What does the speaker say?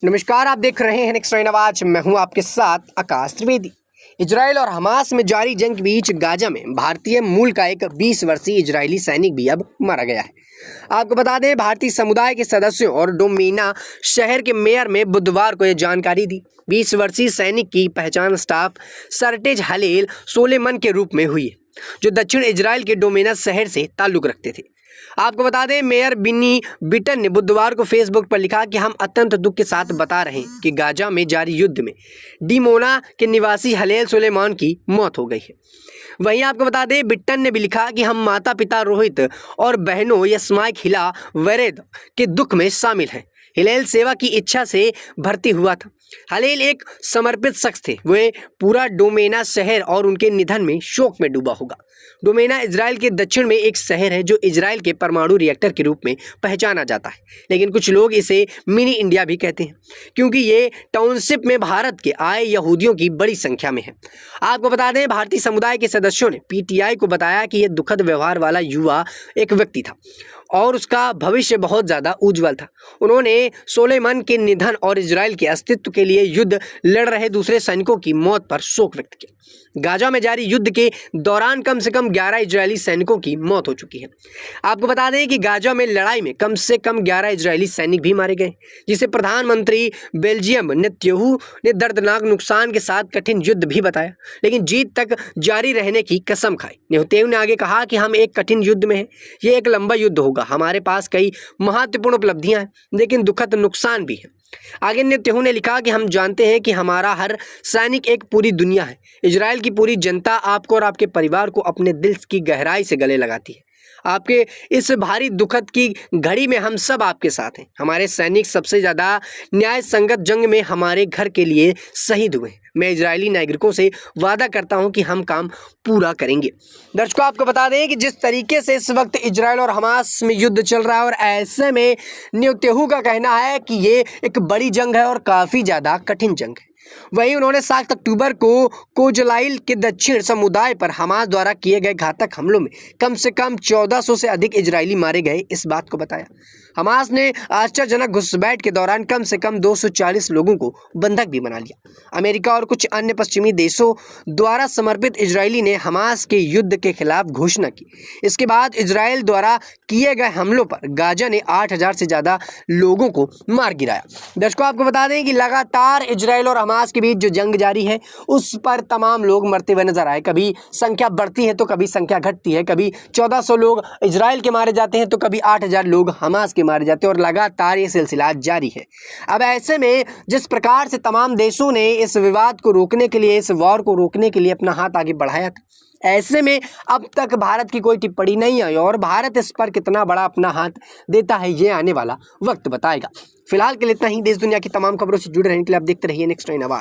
नमस्कार, आप देख रहे हैं नेक्स्ट नाइन आवाज। मैं हूं आपके साथ आकाश त्रिवेदी। इजराइल और हमास में जारी जंग के बीच गाजा में भारतीय मूल का एक 20 वर्षीय इजरायली सैनिक भी अब मारा गया है। आपको बता दें, भारतीय समुदाय के सदस्यों और डोमिना शहर के मेयर में बुधवार को यह जानकारी दी। 20 वर्षीय सैनिक की पहचान स्टाफ सर्टेज हलेल सोलेमन के रूप में हुई है, जो दक्षिण इजराइल के डोमिना शहर से ताल्लुक रखते थे। आपको बता दें, मेयर बिनी बिटन ने बुधवार को फेसबुक पर लिखा कि हम अत्यंत दुख के साथ बता रहे हैं कि गाजा में जारी युद्ध में डिमोना के निवासी हलेल सुलेमान की मौत हो गई है। वहीं आपको बता दें, बिट्टन ने भी लिखा कि हम माता पिता रोहित और बहनों यस्माइक हिला वरेद के दुख में शामिल हैं। हिलेल सेवा की इच्छा से भर्ती हुआ था। हलेल एक समर्पित शख्स थे। वे पूरा डोमेना शहर और उनके निधन में शोक में डूबा होगा। डोमेना इजराइल के दक्षिण में एक शहर है जो इजराइल के परमाणु रिएक्टर के रूप में पहचाना जाता है, लेकिन कुछ लोग इसे मिनी इंडिया भी कहते हैं क्योंकि ये टाउनशिप में भारत के आए यहूदियों की बड़ी संख्या में है। आपको बता दें, भारतीय समुदाय के सदस्यों ने पीटीआई को बताया कि यह दुखद व्यवहार वाला युवा एक व्यक्ति था और उसका भविष्य बहुत ज़्यादा उज्जवल था। उन्होंने सोलेमन के निधन और इजराइल के अस्तित्व के लिए युद्ध लड़ रहे दूसरे सैनिकों की मौत पर शोक व्यक्त किया। गाजा में जारी युद्ध के दौरान कम से कम 11 इजरायली सैनिकों की मौत हो चुकी है। आपको बता दें कि गाजा में लड़ाई में कम से कम 11 इजरायली सैनिक भी मारे गए, जिसे प्रधानमंत्री बेल्जियम नेतन्याहू ने दर्दनाक नुकसान के साथ कठिन युद्ध भी बताया, लेकिन जीत तक जारी रहने की कसम खाई। नेतन्याहू ने आगे कहा कि हम एक कठिन युद्ध में हैं, ये एक लंबा युद्ध होगा। हमारे पास कई महत्वपूर्ण उपलब्धियां हैं, लेकिन दुखद नुकसान भी है। आगे नेतन्याहू ने लिखा कि हम जानते हैं कि हमारा हर सैनिक एक पूरी दुनिया है। इजराइल की पूरी जनता आपको और आपके परिवार को अपने दिल की गहराई से गले लगाती है। आपके इस भारी दुखद की घड़ी में हम सब आपके साथ हैं। हमारे सैनिक सबसे ज़्यादा न्याय संगत जंग में हमारे घर के लिए शहीद हुए। मैं इजरायली नागरिकों से वादा करता हूं कि हम काम पूरा करेंगे। दर्शकों, आपको बता दें कि जिस तरीके से इस वक्त इजराइल और हमास में युद्ध चल रहा है और ऐसे में नेतन्याहू का कहना है कि ये एक बड़ी जंग है और काफ़ी ज़्यादा कठिन जंग है। वहीं उन्होंने 7 अक्टूबर को कोजलाइल के दक्षिण समुदाय पर हमास द्वारा किए गए घातक हमलों में कम से कम 1400 से अधिक इजरायली मारे गए इस बात को बताया। हमास ने आश्चर्यजनक घुसपैठ के दौरान कम से कम 240 लोगों को बंधक भी बना लिया। अमेरिका और कुछ अन्य पश्चिमी देशों द्वारा समर्पित इजरायली ने हमास के युद्ध के खिलाफ घोषणा की। इसके बाद इजराइल द्वारा किए गए हमलों पर गाजा ने 8000 से ज़्यादा लोगों को मार गिराया। दर्शकों, आपको बता दें कि लगातार इजराइल और हमास के बीच जो जंग जारी है उस पर तमाम लोग मरते हुए नजर आए। कभी संख्या बढ़ती है तो कभी संख्या घटती है। कभी 1400 लोग इजराइल के मारे जाते हैं तो कभी 8000 लोग हमास के मारे जाते हैं और लगातार ये सिलसिला जारी है। अब ऐसे में जिस प्रकार से तमाम देशों ने इस विवाद को रोकने के लिए, इस वॉर को रोकने के लिए अपना हाथ आगे बढ़ाया था, ऐसे में अब तक भारत की कोई टिप्पणी नहीं आई और भारत इस पर कितना बड़ा अपना हाथ देता है ये आने वाला वक्त बताएगा। फिलहाल के लिए इतना ही। देश दुनिया की तमाम खबरों से जुड़े रहने के लिए आप देखते रहिए नेक्स्ट नाइन आवाज।